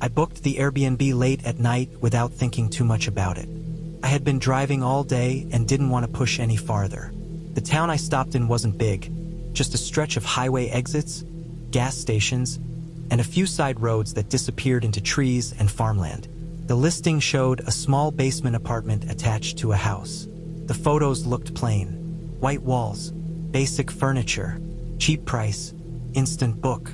I booked the Airbnb late at night without thinking too much about it. I had been driving all day and didn't want to push any farther. The town I stopped in wasn't big, just a stretch of highway exits, gas stations, and a few side roads that disappeared into trees and farmland. The listing showed a small basement apartment attached to a house. The photos looked plain. White walls, basic furniture, cheap price, instant book.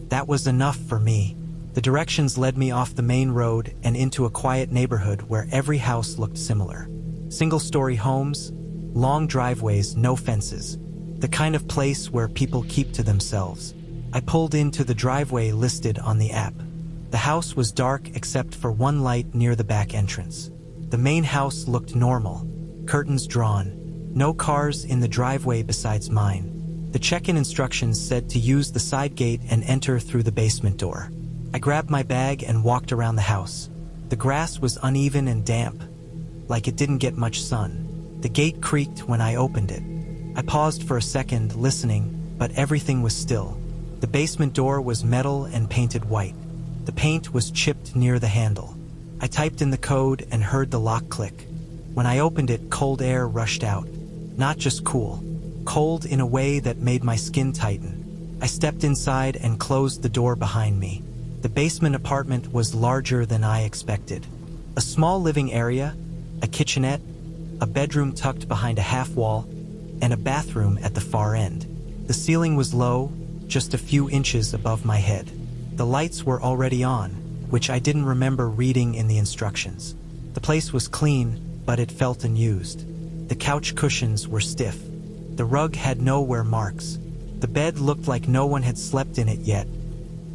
That was enough for me. The directions led me off the main road and into a quiet neighborhood where every house looked similar. Single-story homes, long driveways, no fences. The kind of place where people keep to themselves. I pulled into the driveway listed on the app. The house was dark except for one light near the back entrance. The main house looked normal, curtains drawn, no cars in the driveway besides mine. The check-in instructions said to use the side gate and enter through the basement door. I grabbed my bag and walked around the house. The grass was uneven and damp, like it didn't get much sun. The gate creaked when I opened it. I paused for a second, listening, but everything was still. The basement door was metal and painted white. The paint was chipped near the handle. I typed in the code and heard the lock click. When I opened it, cold air rushed out. Not just cool, cold in a way that made my skin tighten. I stepped inside and closed the door behind me. The basement apartment was larger than I expected. A small living area, a kitchenette, a bedroom tucked behind a half wall, and a bathroom at the far end. The ceiling was low, just a few inches above my head. The lights were already on, which I didn't remember reading in the instructions. The place was clean, but it felt unused. The couch cushions were stiff. The rug had no wear marks. The bed looked like no one had slept in it yet,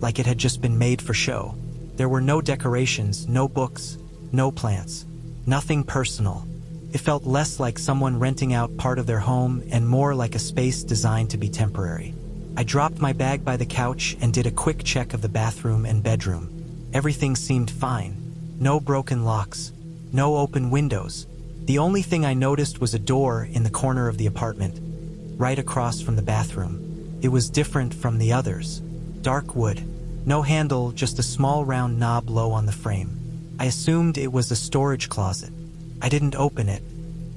like it had just been made for show. There were no decorations, no books, no plants, nothing personal. It felt less like someone renting out part of their home and more like a space designed to be temporary. I dropped my bag by the couch and did a quick check of the bathroom and bedroom. Everything seemed fine. No broken locks, no open windows. The only thing I noticed was a door in the corner of the apartment, right across from the bathroom. It was different from the others. Dark wood. No handle, just a small round knob low on the frame. I assumed it was a storage closet. I didn't open it.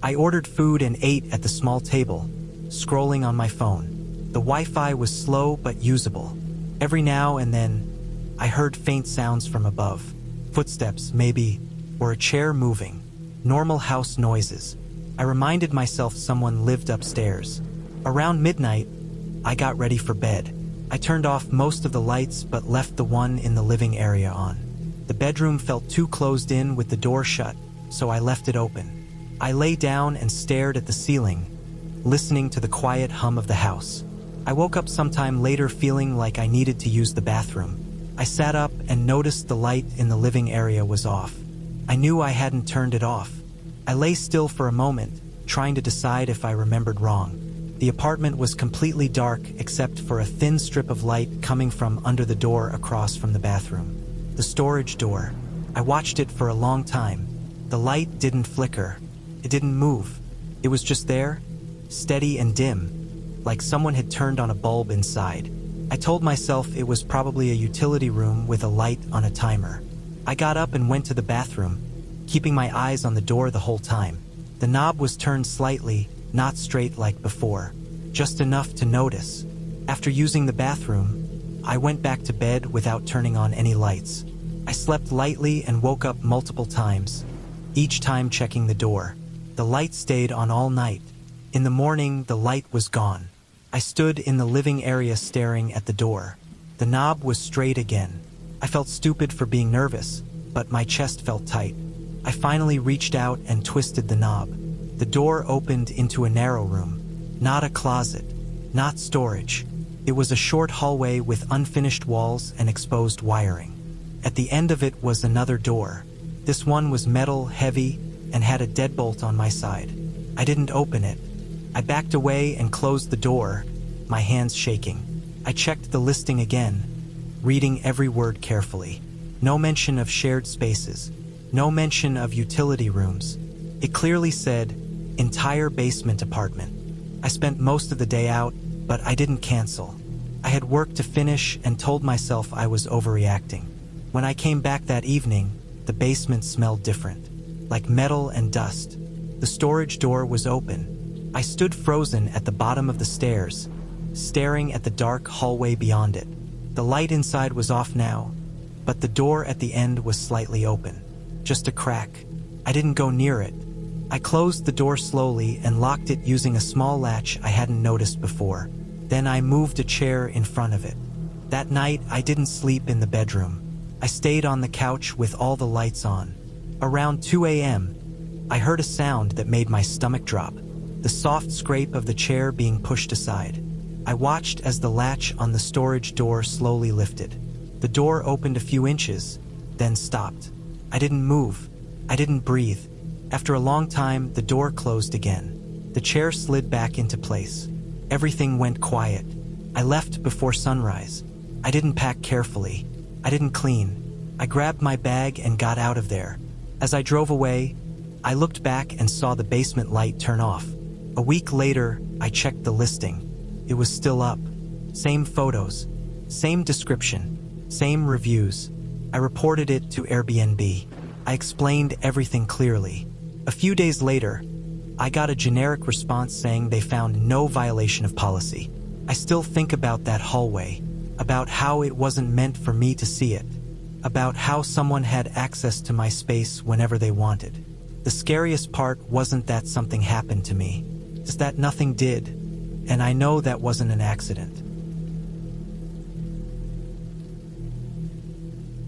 I ordered food and ate at the small table, scrolling on my phone. The Wi-Fi was slow but usable. Every now and then, I heard faint sounds from above. Footsteps, maybe, or a chair moving. Normal house noises. I reminded myself someone lived upstairs. Around midnight, I got ready for bed. I turned off most of the lights but left the one in the living area on. The bedroom felt too closed in with the door shut, so I left it open. I lay down and stared at the ceiling, listening to the quiet hum of the house. I woke up sometime later feeling like I needed to use the bathroom. I sat up and noticed the light in the living area was off. I knew I hadn't turned it off. I lay still for a moment, trying to decide if I remembered wrong. The apartment was completely dark except for a thin strip of light coming from under the door across from the bathroom. The storage door. I watched it for a long time. The light didn't flicker. It didn't move. It was just there, steady and dim, like someone had turned on a bulb inside. I told myself it was probably a utility room with a light on a timer. I got up and went to the bathroom, keeping my eyes on the door the whole time. The knob was turned slightly, not straight like before, just enough to notice. After using the bathroom, I went back to bed without turning on any lights. I slept lightly and woke up multiple times, each time checking the door. The light stayed on all night. In the morning, the light was gone. I stood in the living area staring at the door. The knob was straight again. I felt stupid for being nervous, but my chest felt tight. I finally reached out and twisted the knob. The door opened into a narrow room. Not a closet, not storage. It was a short hallway with unfinished walls and exposed wiring. At the end of it was another door. This one was metal, heavy, and had a deadbolt on my side. I didn't open it. I backed away and closed the door, my hands shaking. I checked the listing again, reading every word carefully. No mention of shared spaces. No mention of utility rooms. It clearly said, entire basement apartment. I spent most of the day out, but I didn't cancel. I had work to finish and told myself I was overreacting. When I came back that evening, the basement smelled different, like metal and dust. The storage door was open. I stood frozen at the bottom of the stairs, staring at the dark hallway beyond it. The light inside was off now, but the door at the end was slightly open. Just a crack. I didn't go near it. I closed the door slowly and locked it using a small latch I hadn't noticed before. Then I moved a chair in front of it. That night, I didn't sleep in the bedroom. I stayed on the couch with all the lights on. Around 2 a.m., I heard a sound that made my stomach drop, the soft scrape of the chair being pushed aside. I watched as the latch on the storage door slowly lifted. The door opened a few inches, then stopped. I didn't move. I didn't breathe. After a long time, the door closed again. The chair slid back into place. Everything went quiet. I left before sunrise. I didn't pack carefully. I didn't clean. I grabbed my bag and got out of there. As I drove away, I looked back and saw the basement light turn off. A week later, I checked the listing. It was still up. Same photos, same description, same reviews. I reported it to Airbnb. I explained everything clearly. A few days later, I got a generic response saying they found no violation of policy. I still think about that hallway, about how it wasn't meant for me to see it, about how someone had access to my space whenever they wanted. The scariest part wasn't that something happened to me, it's that nothing did, and I know that wasn't an accident.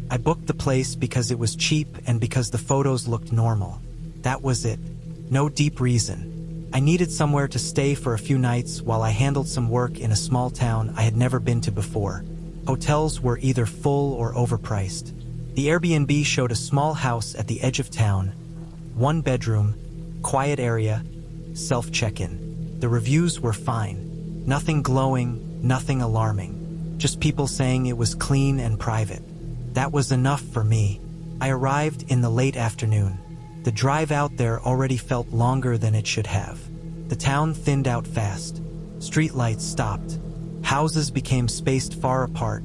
I booked the place because it was cheap and because the photos looked normal. That was it. No deep reason. I needed somewhere to stay for a few nights while I handled some work in a small town I had never been to before. Hotels were either full or overpriced. The Airbnb showed a small house at the edge of town, 1 bedroom, quiet area, self-check-in. The reviews were fine. Nothing glowing, nothing alarming. Just people saying it was clean and private. That was enough for me. I arrived in the late afternoon. The drive out there already felt longer than it should have. The town thinned out fast. Streetlights stopped. Houses became spaced far apart,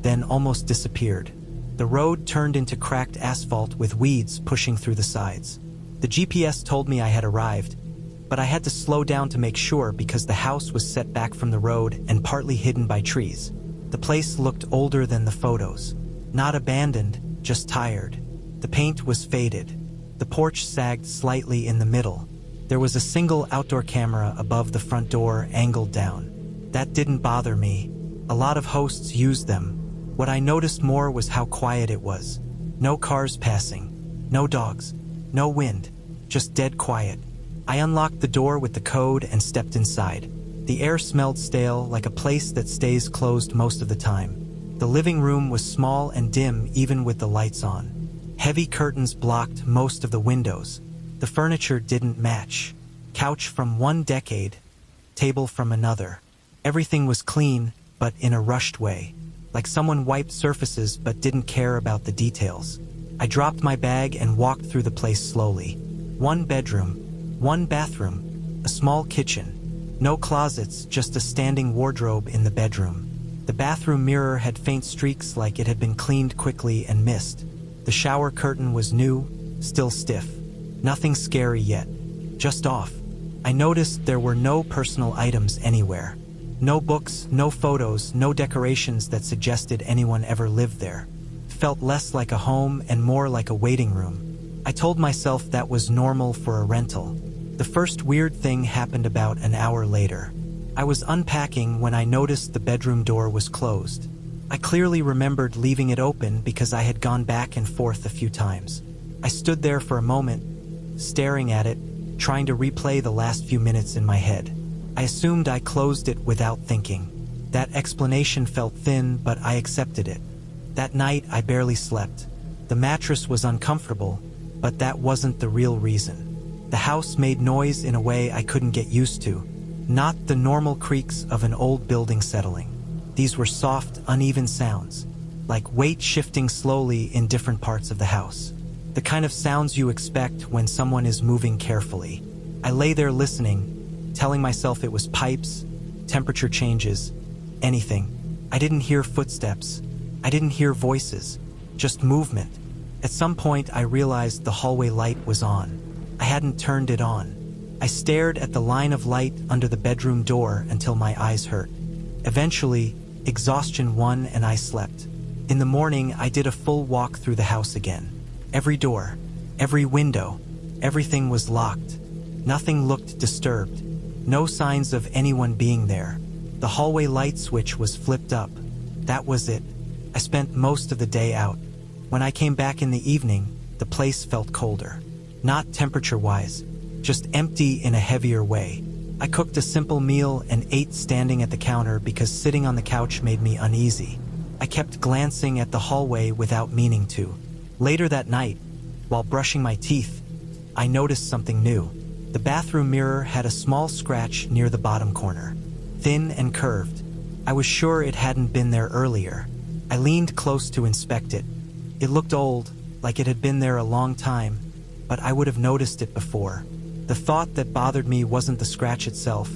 then almost disappeared. The road turned into cracked asphalt with weeds pushing through the sides. The GPS told me I had arrived, but I had to slow down to make sure because the house was set back from the road and partly hidden by trees. The place looked older than the photos. Not abandoned, just tired. The paint was faded. The porch sagged slightly in the middle. There was a single outdoor camera above the front door, angled down. That didn't bother me. A lot of hosts used them. What I noticed more was how quiet it was. No cars passing. No dogs. No wind. Just dead quiet. I unlocked the door with the code and stepped inside. The air smelled stale, like a place that stays closed most of the time. The living room was small and dim even with the lights on. Heavy curtains blocked most of the windows. The furniture didn't match. Couch from one decade, table from another. Everything was clean, but in a rushed way. Like someone wiped surfaces but didn't care about the details. I dropped my bag and walked through the place slowly. 1 bedroom, 1 bathroom, a small kitchen. No closets, just a standing wardrobe in the bedroom. The bathroom mirror had faint streaks like it had been cleaned quickly and missed. The shower curtain was new, still stiff. Nothing scary yet, just off. I noticed there were no personal items anywhere. No books, no photos, no decorations that suggested anyone ever lived there. It felt less like a home and more like a waiting room. I told myself that was normal for a rental. The first weird thing happened about an hour later. I was unpacking when I noticed the bedroom door was closed. I clearly remembered leaving it open because I had gone back and forth a few times. I stood there for a moment, staring at it, trying to replay the last few minutes in my head. I assumed I closed it without thinking. That explanation felt thin, but I accepted it. That night, I barely slept. The mattress was uncomfortable, but that wasn't the real reason. The house made noise in a way I couldn't get used to, not the normal creaks of an old building settling. These were soft, uneven sounds, like weight shifting slowly in different parts of the house. The kind of sounds you expect when someone is moving carefully. I lay there listening, telling myself it was pipes, temperature changes, anything. I didn't hear footsteps. I didn't hear voices. just movement. At some point, I realized the hallway light was on. I hadn't turned it on. I stared at the line of light under the bedroom door until my eyes hurt. Eventually, exhaustion won and I slept. In the morning, I did a full walk through the house again. Every door, every window, everything was locked. Nothing looked disturbed. No signs of anyone being there. The hallway light switch was flipped up. That was it. I spent most of the day out. When I came back in the evening, the place felt colder. Not temperature-wise, just empty in a heavier way. I cooked a simple meal and ate standing at the counter because sitting on the couch made me uneasy. I kept glancing at the hallway without meaning to. Later that night, while brushing my teeth, I noticed something new. The bathroom mirror had a small scratch near the bottom corner, thin and curved. I was sure it hadn't been there earlier. I leaned close to inspect it. It looked old, like it had been there a long time, but I would have noticed it before. The thought that bothered me wasn't the scratch itself,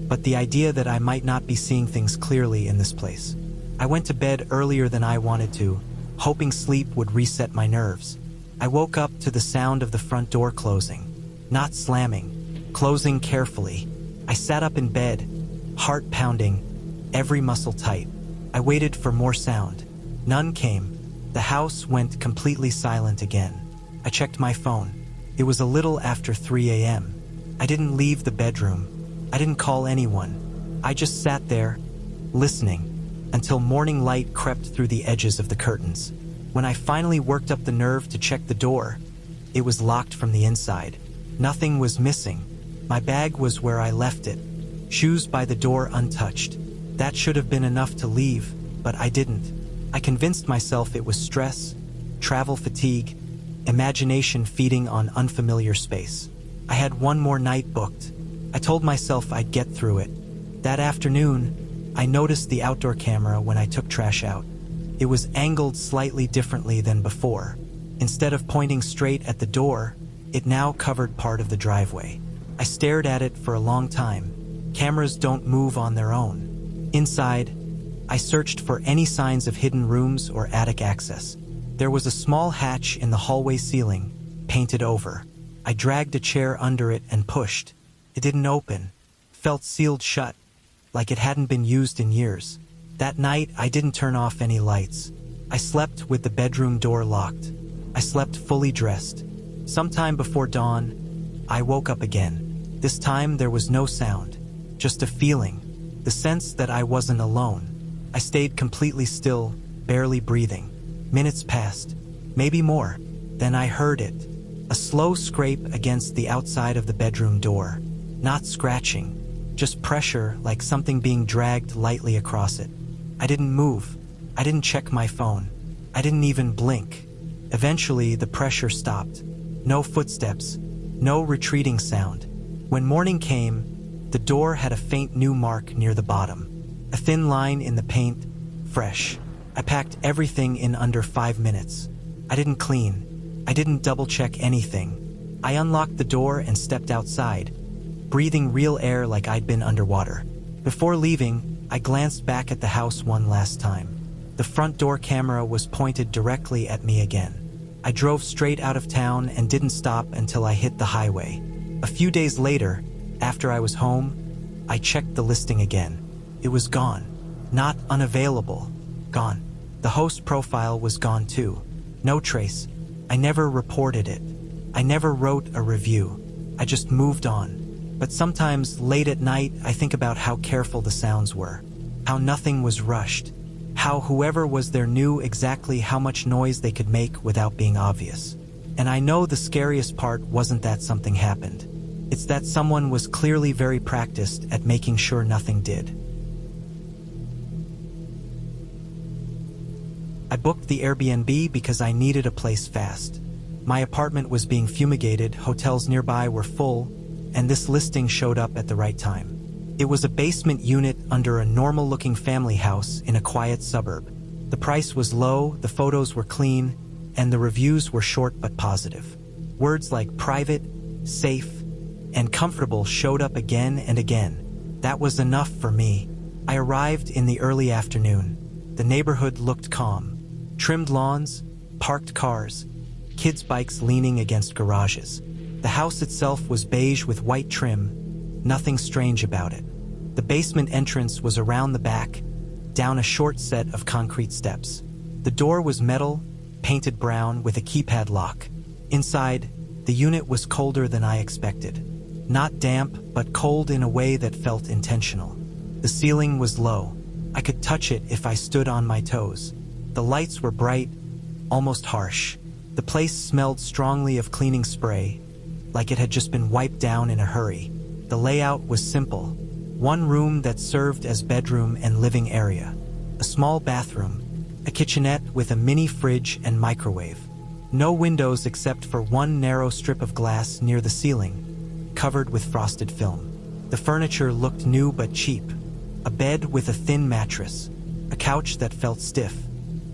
but the idea that I might not be seeing things clearly in this place. I went to bed earlier than I wanted to, hoping sleep would reset my nerves. I woke up to the sound of the front door closing. Not slamming, closing carefully. I sat up in bed, heart pounding, every muscle tight. I waited for more sound. None came. The house went completely silent again. I checked my phone. It was a little after 3 a.m. I didn't leave the bedroom. I didn't call anyone. I just sat there, listening, until morning light crept through the edges of the curtains. When I finally worked up the nerve to check the door, it was locked from the inside. Nothing was missing. My bag was where I left it. Shoes by the door untouched. That should have been enough to leave, but I didn't. I convinced myself it was stress, travel fatigue, imagination feeding on unfamiliar space. I had one more night booked. I told myself I'd get through it. That afternoon, I noticed the outdoor camera when I took trash out. It was angled slightly differently than before. Instead of pointing straight at the door, it now covered part of the driveway. I stared at it for a long time. Cameras don't move on their own. Inside, I searched for any signs of hidden rooms or attic access. There was a small hatch in the hallway ceiling, painted over. I dragged a chair under it and pushed. It didn't open. Felt sealed shut, like it hadn't been used in years. That night, I didn't turn off any lights. I slept with the bedroom door locked. I slept fully dressed. Sometime before dawn, I woke up again. This time, there was no sound, just a feeling, the sense that I wasn't alone. I stayed completely still, barely breathing. Minutes passed, maybe more. Then I heard it. A slow scrape against the outside of the bedroom door. Not scratching, just pressure like something being dragged lightly across it. I didn't move. I didn't check my phone. I didn't even blink. Eventually, the pressure stopped. No footsteps, no retreating sound. When morning came, the door had a faint new mark near the bottom. A thin line in the paint, fresh. I packed everything in under 5 minutes. I didn't clean. I didn't double-check anything. I unlocked the door and stepped outside, breathing real air like I'd been underwater. Before leaving, I glanced back at the house one last time. The front door camera was pointed directly at me again. I drove straight out of town and didn't stop until I hit the highway. A few days later, after I was home, I checked the listing again. It was gone. Not unavailable. Gone. The host profile was gone too. No trace. I never reported it. I never wrote a review. I just moved on. But sometimes, late at night, I think about how careful the sounds were. How nothing was rushed. How whoever was there knew exactly how much noise they could make without being obvious. And I know the scariest part wasn't that something happened. It's that someone was clearly very practiced at making sure nothing did. I booked the Airbnb because I needed a place fast. My apartment was being fumigated, hotels nearby were full, and this listing showed up at the right time. It was a basement unit under a normal-looking family house in a quiet suburb. The price was low, the photos were clean, and the reviews were short but positive. Words like private, safe, and comfortable showed up again and again. That was enough for me. I arrived in the early afternoon. The neighborhood looked calm. Trimmed lawns, parked cars, kids' bikes leaning against garages. The house itself was beige with white trim, nothing strange about it. The basement entrance was around the back, down a short set of concrete steps. The door was metal, painted brown with a keypad lock. Inside, the unit was colder than I expected. Not damp, but cold in a way that felt intentional. The ceiling was low. I could touch it if I stood on my toes. The lights were bright, almost harsh. The place smelled strongly of cleaning spray, like it had just been wiped down in a hurry. The layout was simple. One room that served as bedroom and living area. A small bathroom, a kitchenette with a mini fridge and microwave. No windows except for one narrow strip of glass near the ceiling, covered with frosted film. The furniture looked new but cheap. A bed with a thin mattress, a couch that felt stiff,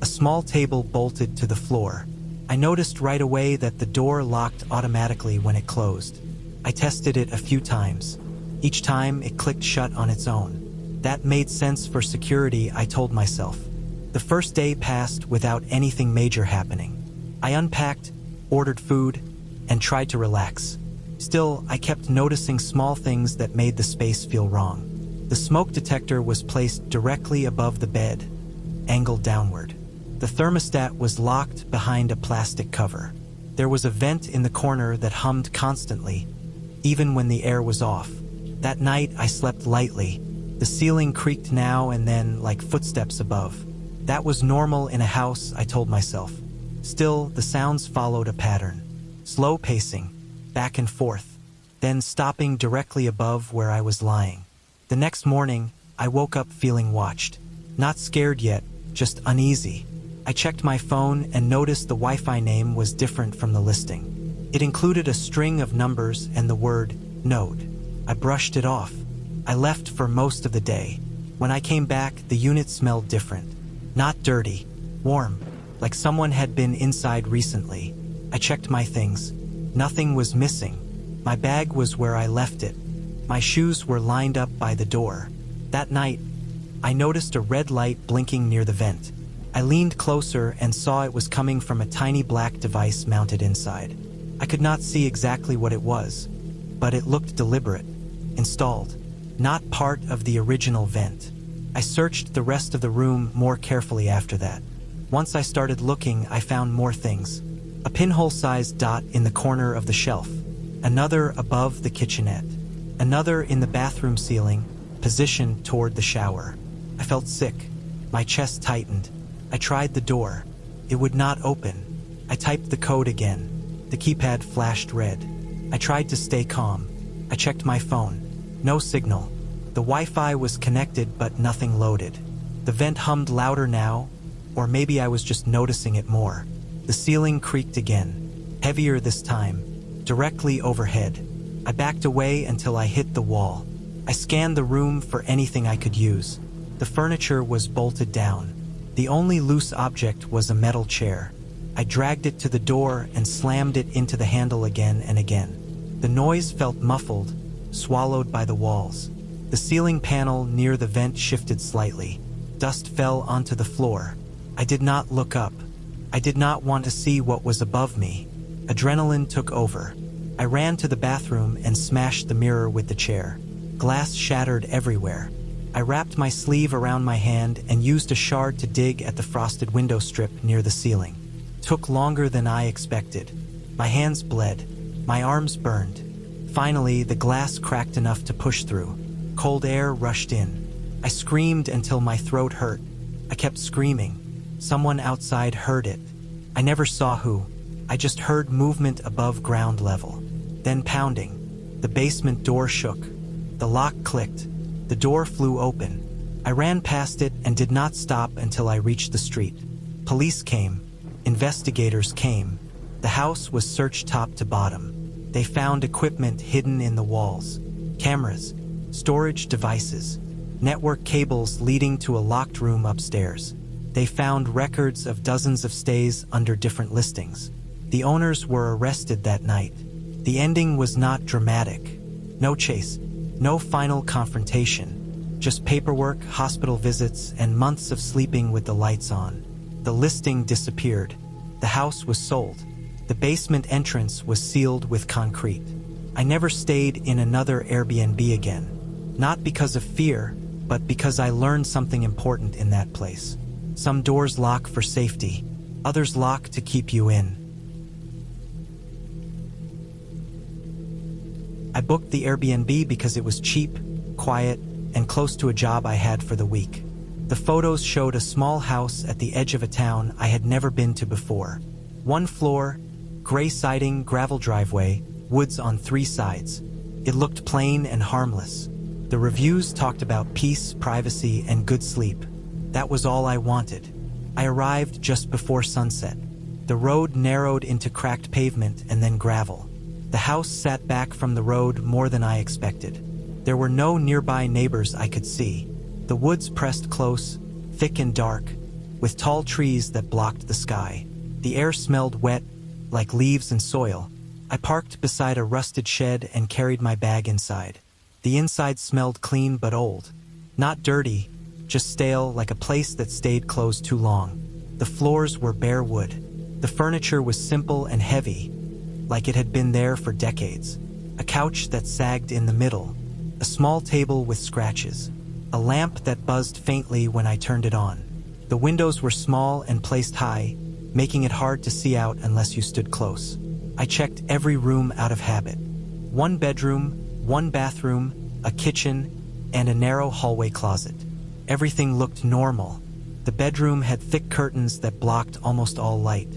a small table bolted to the floor. I noticed right away that the door locked automatically when it closed. I tested it a few times. Each time it clicked shut on its own. That made sense for security, I told myself. The first day passed without anything major happening. I unpacked, ordered food, and tried to relax. Still, I kept noticing small things that made the space feel wrong. The smoke detector was placed directly above the bed, angled downward. The thermostat was locked behind a plastic cover. There was a vent in the corner that hummed constantly, even when the air was off. That night, I slept lightly. The ceiling creaked now and then like footsteps above. That was normal in a house, I told myself. Still, the sounds followed a pattern. Slow pacing, back and forth, then stopping directly above where I was lying. The next morning, I woke up feeling watched. Not scared yet, just uneasy. I checked my phone and noticed the Wi-Fi name was different from the listing. It included a string of numbers and the word node. I brushed it off. I left for most of the day. When I came back, the unit smelled different. Not dirty, warm, like someone had been inside recently. I checked my things. Nothing was missing. My bag was where I left it. My shoes were lined up by the door. That night, I noticed a red light blinking near the vent. I leaned closer and saw it was coming from a tiny black device mounted inside. I could not see exactly what it was, but it looked deliberate, installed, not part of the original vent. I searched the rest of the room more carefully after that. Once I started looking, I found more things. A pinhole-sized dot in the corner of the shelf, another above the kitchenette, another in the bathroom ceiling, positioned toward the shower. I felt sick. My chest tightened. I tried the door. It would not open. I typed the code again. The keypad flashed red. I tried to stay calm. I checked my phone. No signal. The Wi-Fi was connected but nothing loaded. The vent hummed louder now, or maybe I was just noticing it more. The ceiling creaked again, heavier this time, directly overhead. I backed away until I hit the wall. I scanned the room for anything I could use. The furniture was bolted down. The only loose object was a metal chair. I dragged it to the door and slammed it into the handle again and again. The noise felt muffled, swallowed by the walls. The ceiling panel near the vent shifted slightly. Dust fell onto the floor. I did not look up. I did not want to see what was above me. Adrenaline took over. I ran to the bathroom and smashed the mirror with the chair. Glass shattered everywhere. I wrapped my sleeve around my hand and used a shard to dig at the frosted window strip near the ceiling. Took longer than I expected. My hands bled. My arms burned. Finally, the glass cracked enough to push through. Cold air rushed in. I screamed until my throat hurt. I kept screaming. Someone outside heard it. I never saw who. I just heard movement above ground level. Then pounding. The basement door shook. The lock clicked. The door flew open. I ran past it and did not stop until I reached the street. Police came. Investigators came. The house was searched top to bottom. They found equipment hidden in the walls. Cameras, storage devices, network cables leading to a locked room upstairs. They found records of dozens of stays under different listings. The owners were arrested that night. The ending was not dramatic. No chase, no final confrontation. Just paperwork, hospital visits, and months of sleeping with the lights on. The listing disappeared. The house was sold. The basement entrance was sealed with concrete. I never stayed in another Airbnb again. Not because of fear, but because I learned something important in that place. Some doors lock for safety, others lock to keep you in. I booked the Airbnb because it was cheap, quiet, and close to a job I had for the week. The photos showed a small house at the edge of a town I had never been to before. One floor, gray siding, gravel driveway, woods on 3 sides. It looked plain and harmless. The reviews talked about peace, privacy, and good sleep. That was all I wanted. I arrived just before sunset. The road narrowed into cracked pavement and then gravel. The house sat back from the road more than I expected. There were no nearby neighbors I could see. The woods pressed close, thick and dark, with tall trees that blocked the sky. The air smelled wet, like leaves and soil. I parked beside a rusted shed and carried my bag inside. The inside smelled clean but old. Not dirty, just stale, like a place that stayed closed too long. The floors were bare wood. The furniture was simple and heavy, like it had been there for decades. A couch that sagged in the middle. A small table with scratches. A lamp that buzzed faintly when I turned it on. The windows were small and placed high, making it hard to see out unless you stood close. I checked every room out of habit. 1 bedroom, 1 bathroom, a kitchen, and a narrow hallway closet. Everything looked normal. The bedroom had thick curtains that blocked almost all light.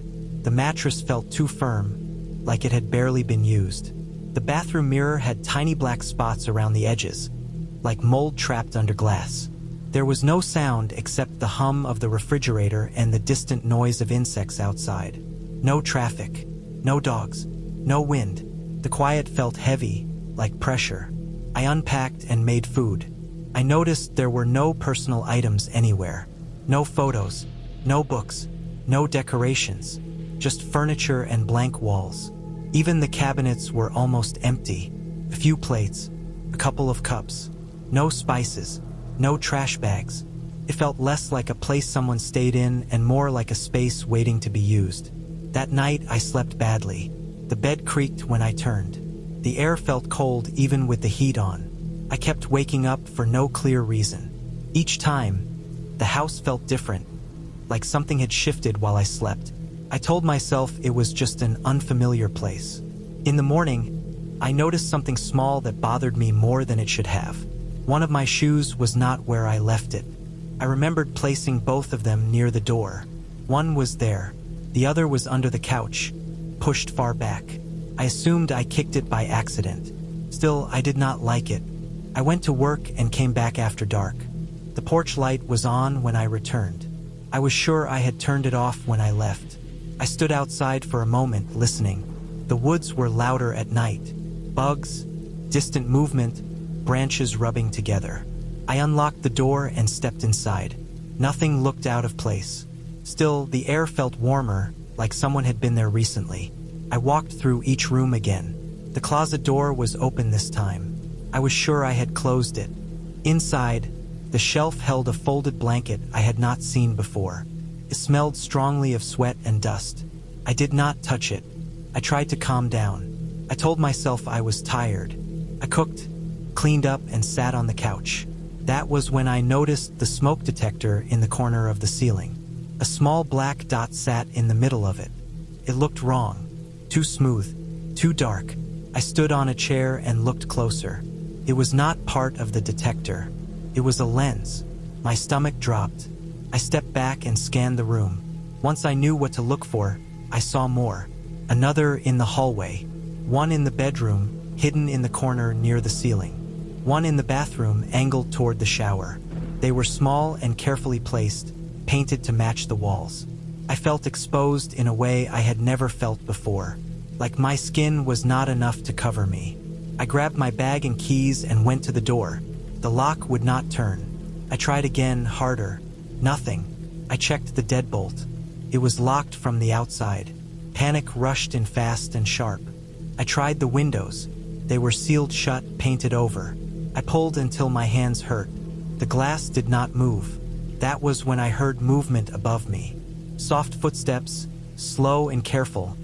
The mattress felt too firm, like it had barely been used. The bathroom mirror had tiny black spots around the edges, like mold trapped under glass. There was no sound except the hum of the refrigerator and the distant noise of insects outside. No traffic, no dogs, no wind. The quiet felt heavy, like pressure. I unpacked and made food. I noticed there were no personal items anywhere. No photos, no books, no decorations, just furniture and blank walls. Even the cabinets were almost empty. A few plates, a couple of cups. No spices, no trash bags. It felt less like a place someone stayed in and more like a space waiting to be used. That night I slept badly. The bed creaked when I turned. The air felt cold even with the heat on. I kept waking up for no clear reason. Each time, the house felt different, like something had shifted while I slept. I told myself it was just an unfamiliar place. In the morning, I noticed something small that bothered me more than it should have. One of my shoes was not where I left it. I remembered placing both of them near the door. One was there. The other was under the couch, pushed far back. I assumed I kicked it by accident. Still, I did not like it. I went to work and came back after dark. The porch light was on when I returned. I was sure I had turned it off when I left. I stood outside for a moment, listening. The woods were louder at night. Bugs, distant movement, branches rubbing together. I unlocked the door and stepped inside. Nothing looked out of place. Still, the air felt warmer, like someone had been there recently. I walked through each room again. The closet door was open this time. I was sure I had closed it. Inside, the shelf held a folded blanket I had not seen before. It smelled strongly of sweat and dust. I did not touch it. I tried to calm down. I told myself I was tired. I cooked, cleaned up, and sat on the couch. That was when I noticed the smoke detector in the corner of the ceiling. A small black dot sat in the middle of it. It looked wrong. Too smooth, too dark. I stood on a chair and looked closer. It was not part of the detector. It was a lens. My stomach dropped. I stepped back and scanned the room. Once I knew what to look for, I saw more. Another in the hallway. One in the bedroom, hidden in the corner near the ceiling. One in the bathroom, angled toward the shower. They were small and carefully placed, painted to match the walls. I felt exposed in a way I had never felt before. Like my skin was not enough to cover me. I grabbed my bag and keys and went to the door. The lock would not turn. I tried again, harder. Nothing. I checked the deadbolt. It was locked from the outside. Panic rushed in fast and sharp. I tried the windows. They were sealed shut, painted over. I pulled until my hands hurt. The glass did not move. That was when I heard movement above me. Soft footsteps, slow and careful,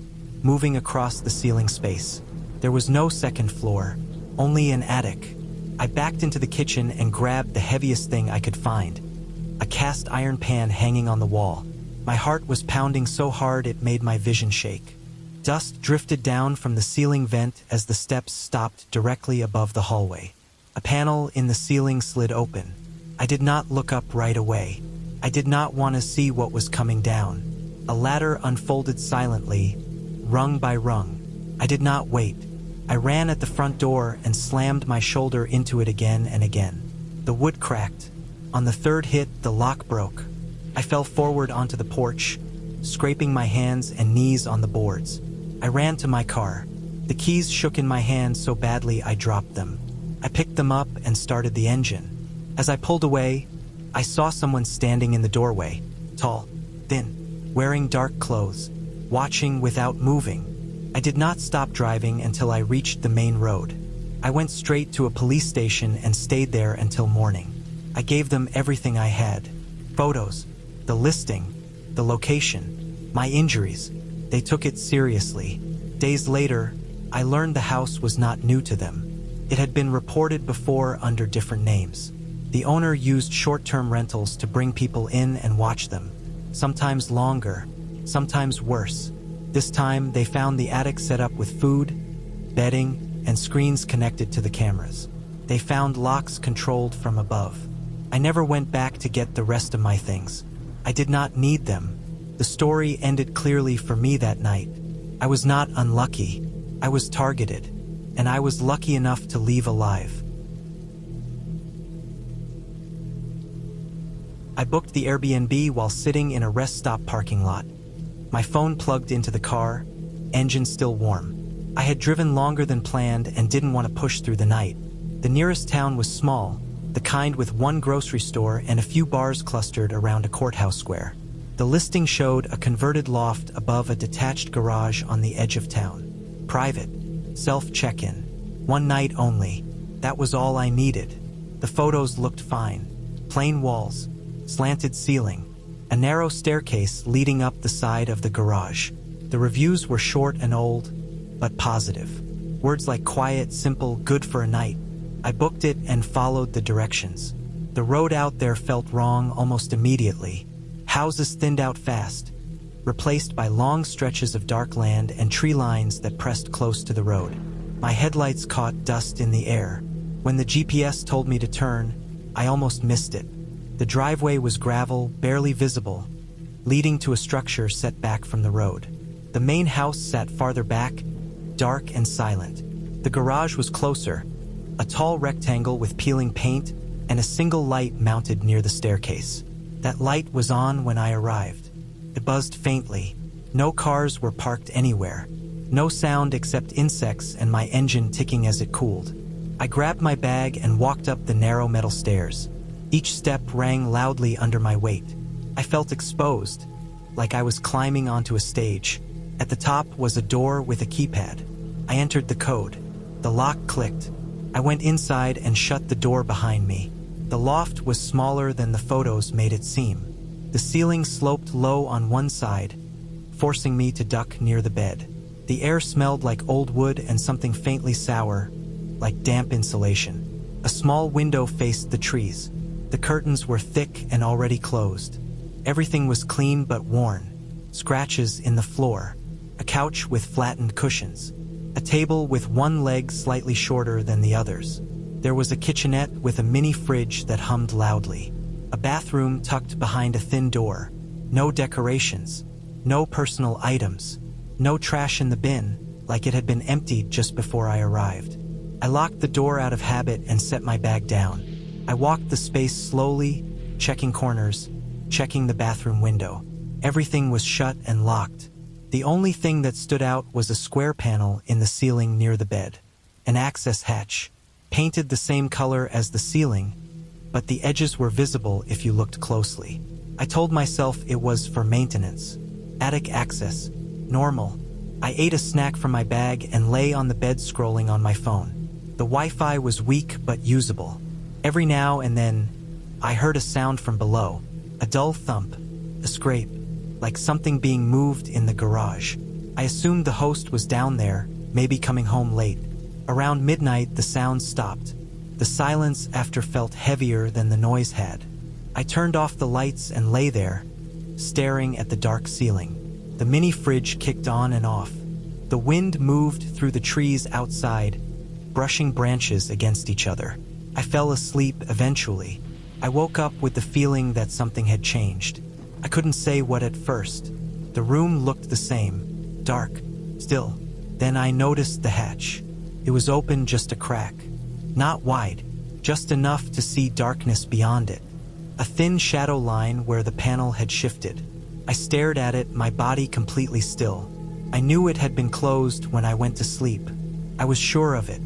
moving across the ceiling space. There was no second floor, only an attic. I backed into the kitchen and grabbed the heaviest thing I could find, a cast iron pan hanging on the wall. My heart was pounding so hard it made my vision shake. Dust drifted down from the ceiling vent as the steps stopped directly above the hallway. A panel in the ceiling slid open. I did not look up right away. I did not want to see what was coming down. A ladder unfolded silently, rung by rung. I did not wait. I ran at the front door and slammed my shoulder into it again and again. The wood cracked. On the third hit, the lock broke. I fell forward onto the porch, scraping my hands and knees on the boards. I ran to my car. The keys shook in my hand so badly I dropped them. I picked them up and started the engine. As I pulled away, I saw someone standing in the doorway, tall, thin, wearing dark clothes, watching without moving. I did not stop driving until I reached the main road. I went straight to a police station and stayed there until morning. I gave them everything I had. Photos, the listing, the location, my injuries. They took it seriously. Days later, I learned the house was not new to them. It had been reported before under different names. The owner used short-term rentals to bring people in and watch them, sometimes longer, sometimes worse. This time, they found the attic set up with food, bedding, and screens connected to the cameras. They found locks controlled from above. I never went back to get the rest of my things. I did not need them. The story ended clearly for me that night. I was not unlucky. I was targeted, and I was lucky enough to leave alive. I booked the Airbnb while sitting in a rest stop parking lot. My phone plugged into the car, engine still warm. I had driven longer than planned and didn't want to push through the night. The nearest town was small, the kind with one grocery store and a few bars clustered around a courthouse square. The listing showed a converted loft above a detached garage on the edge of town. Private, self-check-in, one night only. That was all I needed. The photos looked fine. Plain walls, slanted ceiling, a narrow staircase leading up the side of the garage. The reviews were short and old, but positive. Words like quiet, simple, good for a night. I booked it and followed the directions. The road out there felt wrong almost immediately. Houses thinned out fast, replaced by long stretches of dark land and tree lines that pressed close to the road. My headlights caught dust in the air. When the GPS told me to turn, I almost missed it. The driveway was gravel, barely visible, leading to a structure set back from the road. The main house sat farther back, dark and silent. The garage was closer, a tall rectangle with peeling paint and a single light mounted near the staircase. That light was on when I arrived. It buzzed faintly. No cars were parked anywhere. No sound except insects and my engine ticking as it cooled. I grabbed my bag and walked up the narrow metal stairs. Each step rang loudly under my weight. I felt exposed, like I was climbing onto a stage. At the top was a door with a keypad. I entered the code. The lock clicked. I went inside and shut the door behind me. The loft was smaller than the photos made it seem. The ceiling sloped low on one side, forcing me to duck near the bed. The air smelled like old wood and something faintly sour, like damp insulation. A small window faced the trees. The curtains were thick and already closed. Everything was clean but worn. Scratches in the floor. A couch with flattened cushions. A table with one leg slightly shorter than the others. There was a kitchenette with a mini fridge that hummed loudly. A bathroom tucked behind a thin door. No decorations. No personal items. No trash in the bin, like it had been emptied just before I arrived. I locked the door out of habit and set my bag down. I walked the space slowly, checking corners, checking the bathroom window. Everything was shut and locked. The only thing that stood out was a square panel in the ceiling near the bed. An access hatch, painted the same color as the ceiling, but the edges were visible if you looked closely. I told myself it was for maintenance. Attic access. Normal. I ate a snack from my bag and lay on the bed scrolling on my phone. The Wi-Fi was weak but usable. Every now and then, I heard a sound from below. A dull thump. A scrape. like something being moved in the garage. I assumed the host was down there, maybe coming home late. Around midnight, the sound stopped. The silence after felt heavier than the noise had. I turned off the lights and lay there, staring at the dark ceiling. The mini fridge kicked on and off. The wind moved through the trees outside, brushing branches against each other. I fell asleep eventually. I woke up with the feeling that something had changed. I couldn't say what at first. The room looked the same, dark, still. Then I noticed the hatch. It was open just a crack. Not wide, just enough to see darkness beyond it. A thin shadow line where the panel had shifted. I stared at it, my body completely still. I knew it had been closed when I went to sleep. I was sure of it.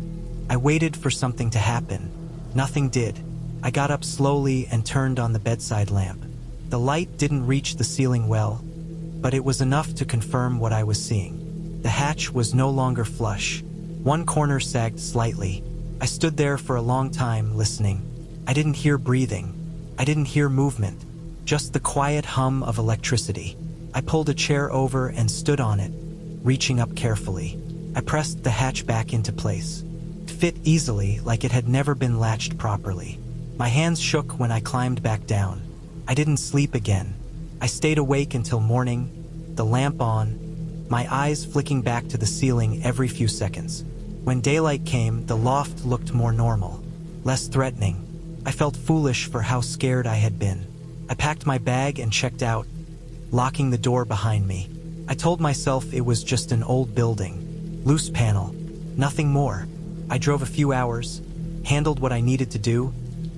I waited for something to happen. Nothing did. I got up slowly and turned on the bedside lamp. The light didn't reach the ceiling well, but it was enough to confirm what I was seeing. The hatch was no longer flush. One corner sagged slightly. I stood there for a long time, listening. I didn't hear breathing. I didn't hear movement, just the quiet hum of electricity. I pulled a chair over and stood on it, reaching up carefully. I pressed the hatch back into place. It fit easily, like it had never been latched properly. My hands shook when I climbed back down. I didn't sleep again. I stayed awake until morning, the lamp on, my eyes flicking back to the ceiling every few seconds. When daylight came, the loft looked more normal, less threatening. I felt foolish for how scared I had been. I packed my bag and checked out, locking the door behind me. I told myself it was just an old building, loose panel, nothing more. I drove a few hours, handled what I needed to do,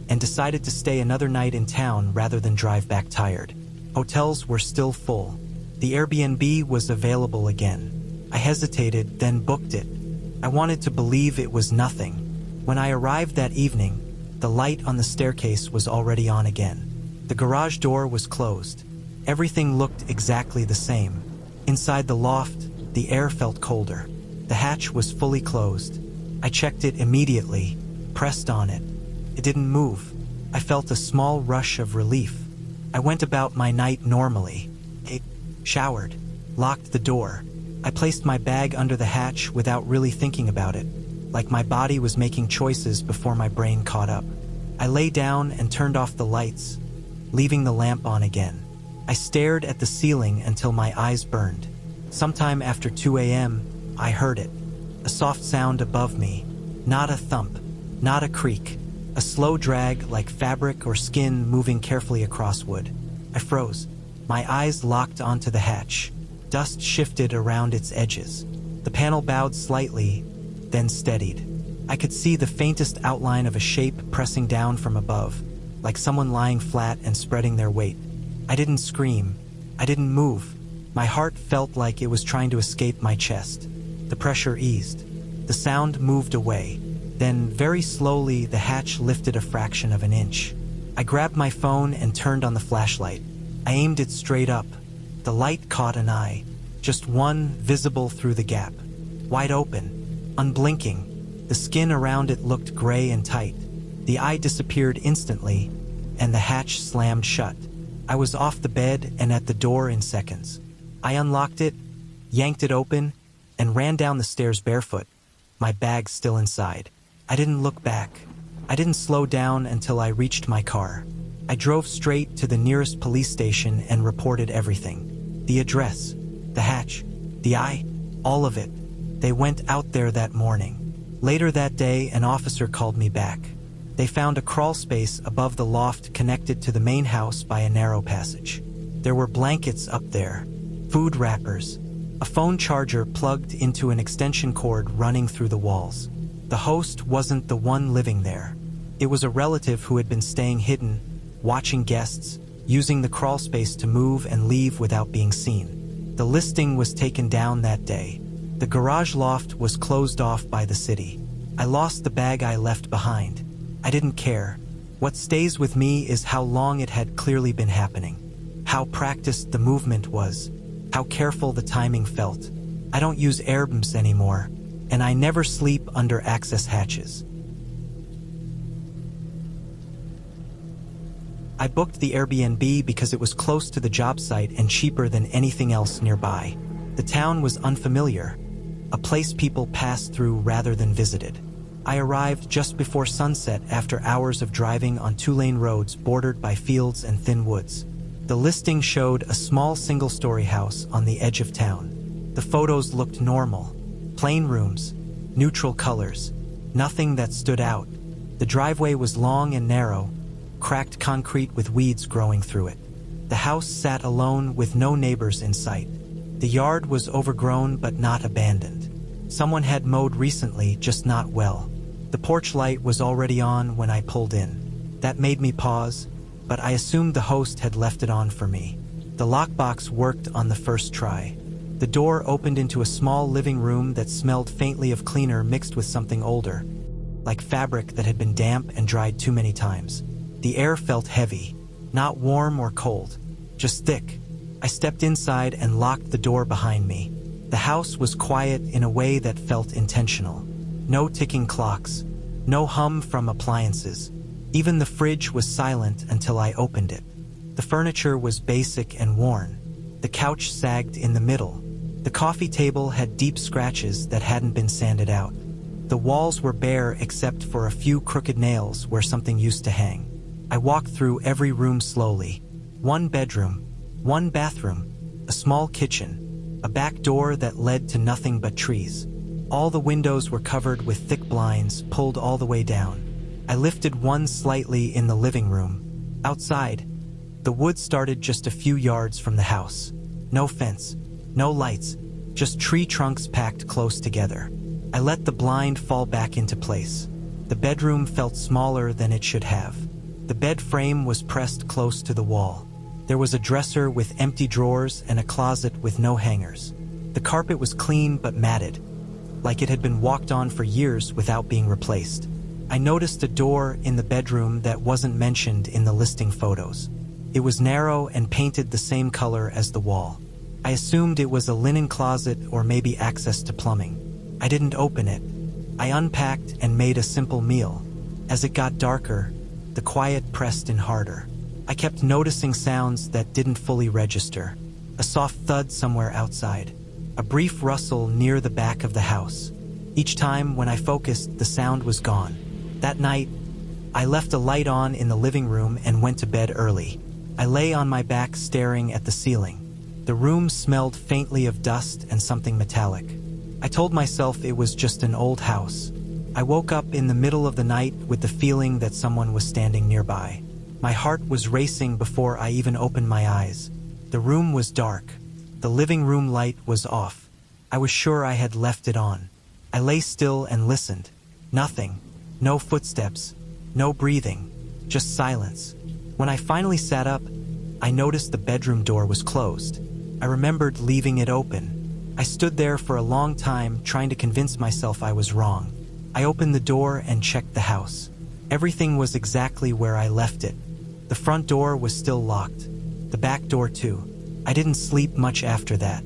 and decided to stay another night in town rather than drive back tired. Hotels were still full. The Airbnb was available again. I hesitated, then booked it. I wanted to believe it was nothing. When I arrived that evening, the light on the staircase was already on again. The garage door was closed. Everything looked exactly the same. Inside the loft, the air felt colder. The hatch was fully closed. I checked it immediately, pressed on it. It didn't move. I felt a small rush of relief. I went about my night normally. I showered, locked the door. I placed my bag under the hatch without really thinking about it, like my body was making choices before my brain caught up. I lay down and turned off the lights, leaving the lamp on again. I stared at the ceiling until my eyes burned. Sometime after 2 a.m., I heard it. A soft sound above me. Not a thump, not a creak. A slow drag like fabric or skin moving carefully across wood. I froze. My eyes locked onto the hatch. Dust shifted around its edges. The panel bowed slightly, then steadied. I could see the faintest outline of a shape pressing down from above, like someone lying flat and spreading their weight. I didn't scream. I didn't move. My heart felt like it was trying to escape my chest. The pressure eased. The sound moved away. Then, very slowly, the hatch lifted a fraction of an inch. I grabbed my phone and turned on the flashlight. I aimed it straight up. The light caught an eye, just one visible through the gap. Wide open, unblinking. The skin around it looked gray and tight. The eye disappeared instantly, and the hatch slammed shut. I was off the bed and at the door in seconds. I unlocked it, yanked it open, and ran down the stairs barefoot, my bag still inside. I didn't look back. I didn't slow down until I reached my car. I drove straight to the nearest police station and reported everything. The address, the hatch, the eye, all of it. They went out there that morning. Later that day, an officer called me back. They found a crawl space above the loft connected to the main house by a narrow passage. There were blankets up there, food wrappers, a phone charger plugged into an extension cord running through the walls. The host wasn't the one living there. It was a relative who had been staying hidden, watching guests, using the crawl space to move and leave without being seen. The listing was taken down that day. The garage loft was closed off by the city. I lost the bag I left behind. I didn't care. What stays with me is how long it had clearly been happening, how practiced the movement was, how careful the timing felt. I don't use Airbnbs anymore, and I never sleep under access hatches. I booked the Airbnb because it was close to the job site and cheaper than anything else nearby. The town was unfamiliar, a place people passed through rather than visited. I arrived just before sunset after hours of driving on two-lane roads bordered by fields and thin woods. The listing showed a small single-story house on the edge of town. The photos looked normal. Plain rooms, neutral colors, nothing that stood out. The driveway was long and narrow, cracked concrete with weeds growing through it. The house sat alone with no neighbors in sight. The yard was overgrown but not abandoned. Someone had mowed recently, just not well. The porch light was already on when I pulled in. That made me pause, but I assumed the host had left it on for me. The lockbox worked on the first try. The door opened into a small living room that smelled faintly of cleaner mixed with something older, like fabric that had been damp and dried too many times. The air felt heavy, not warm or cold, just thick. I stepped inside and locked the door behind me. The house was quiet in a way that felt intentional. No ticking clocks, no hum from appliances. Even the fridge was silent until I opened it. The furniture was basic and worn. The couch sagged in the middle. The coffee table had deep scratches that hadn't been sanded out. The walls were bare except for a few crooked nails where something used to hang. I walked through every room slowly. One bedroom, one bathroom, a small kitchen, a back door that led to nothing but trees. All the windows were covered with thick blinds pulled all the way down. I lifted one slightly in the living room. Outside, the woods started just a few yards from the house. No fence, no lights, just tree trunks packed close together. I let the blind fall back into place. The bedroom felt smaller than it should have. The bed frame was pressed close to the wall. There was a dresser with empty drawers and a closet with no hangers. The carpet was clean but matted, like it had been walked on for years without being replaced. I noticed a door in the bedroom that wasn't mentioned in the listing photos. It was narrow and painted the same color as the wall. I assumed it was a linen closet or maybe access to plumbing. I didn't open it. I unpacked and made a simple meal. As it got darker, the quiet pressed in harder. I kept noticing sounds that didn't fully register. A soft thud somewhere outside. A brief rustle near the back of the house. Each time when I focused, the sound was gone. That night, I left a light on in the living room and went to bed early. I lay on my back staring at the ceiling. The room smelled faintly of dust and something metallic. I told myself it was just an old house. I woke up in the middle of the night with the feeling that someone was standing nearby. My heart was racing before I even opened my eyes. The room was dark. The living room light was off. I was sure I had left it on. I lay still and listened. Nothing. No footsteps. No breathing. Just silence. When I finally sat up, I noticed the bedroom door was closed. I remembered leaving it open. I stood there for a long time trying to convince myself I was wrong. I opened the door and checked the house. Everything was exactly where I left it. The front door was still locked. The back door too. I didn't sleep much after that.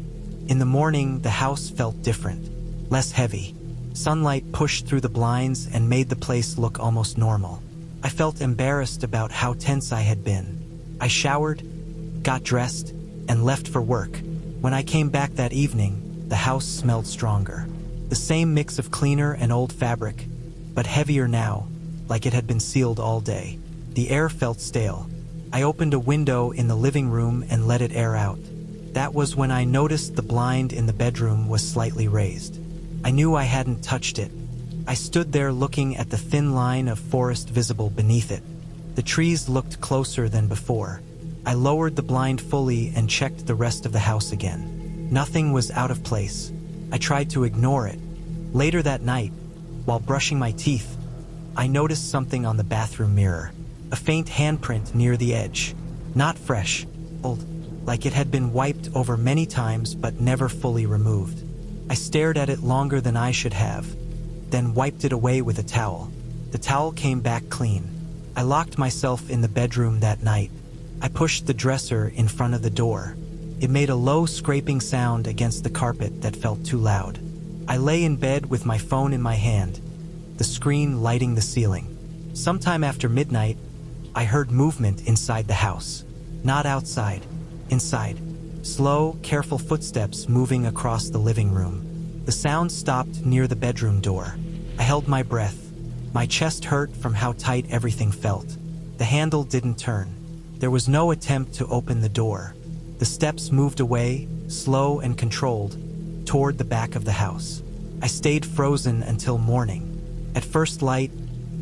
In the morning, the house felt different, less heavy. Sunlight pushed through the blinds and made the place look almost normal. I felt embarrassed about how tense I had been. I showered, got dressed, and left for work. When I came back that evening, the house smelled stronger. The same mix of cleaner and old fabric, but heavier now, like it had been sealed all day. The air felt stale. I opened a window in the living room and let it air out. That was when I noticed the blind in the bedroom was slightly raised. I knew I hadn't touched it. I stood there looking at the thin line of forest visible beneath it. The trees looked closer than before. I lowered the blind fully and checked the rest of the house again. Nothing was out of place. I tried to ignore it. Later that night, while brushing my teeth, I noticed something on the bathroom mirror. A faint handprint near the edge. Not fresh, old, like it had been wiped over many times but never fully removed. I stared at it longer than I should have, then wiped it away with a towel. The towel came back clean. I locked myself in the bedroom that night. I pushed the dresser in front of the door. It made a low scraping sound against the carpet that felt too loud. I lay in bed with my phone in my hand, the screen lighting the ceiling. Sometime after midnight, I heard movement inside the house. Not outside. Inside. Slow, careful footsteps moving across the living room. The sound stopped near the bedroom door. I held my breath. My chest hurt from how tight everything felt. The handle didn't turn. There was no attempt to open the door. The steps moved away, slow and controlled, toward the back of the house. I stayed frozen until morning. At first light,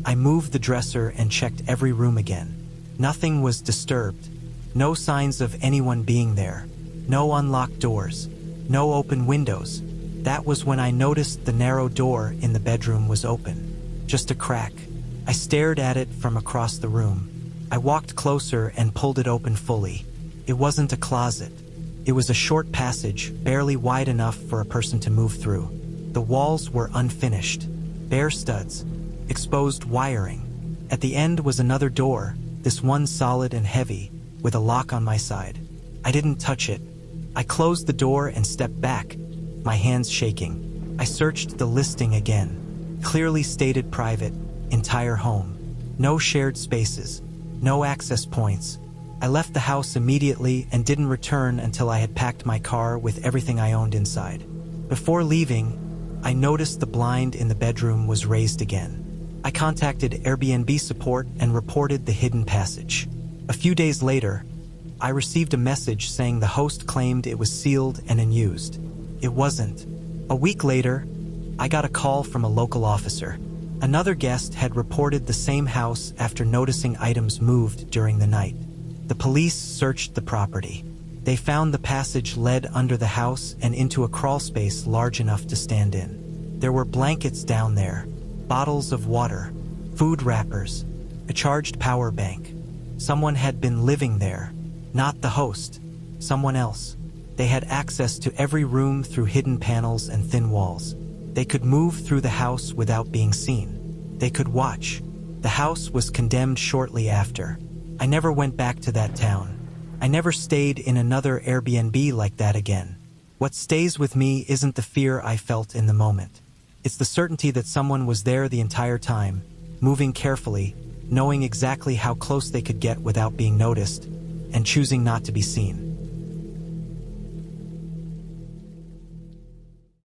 I moved the dresser and checked every room again. Nothing was disturbed. No signs of anyone being there. No unlocked doors. No open windows. That was when I noticed the narrow door in the bedroom was open. Just a crack. I stared at it from across the room. I walked closer and pulled it open fully. It wasn't a closet. It was a short passage, barely wide enough for a person to move through. The walls were unfinished. Bare studs. Exposed wiring. At the end was another door, this one solid and heavy, with a lock on my side. I didn't touch it. I closed the door and stepped back, my hands shaking. I searched the listing again. Clearly stated private, entire home. No shared spaces. No access points. I left the house immediately and didn't return until I had packed my car with everything I owned inside. Before leaving, I noticed the blind in the bedroom was raised again. I contacted Airbnb support and reported the hidden passage. A few days later, I received a message saying the host claimed it was sealed and unused. It wasn't. A week later, I got a call from a local officer. Another guest had reported the same house after noticing items moved during the night. The police searched the property. They found the passage led under the house and into a crawl space large enough to stand in. There were blankets down there, bottles of water, food wrappers, a charged power bank. Someone had been living there, not the host, someone else. They had access to every room through hidden panels and thin walls. They could move through the house without being seen. They could watch. The house was condemned shortly after. I never went back to that town. I never stayed in another Airbnb like that again. What stays with me isn't the fear I felt in the moment. It's the certainty that someone was there the entire time, moving carefully, knowing exactly how close they could get without being noticed, and choosing not to be seen.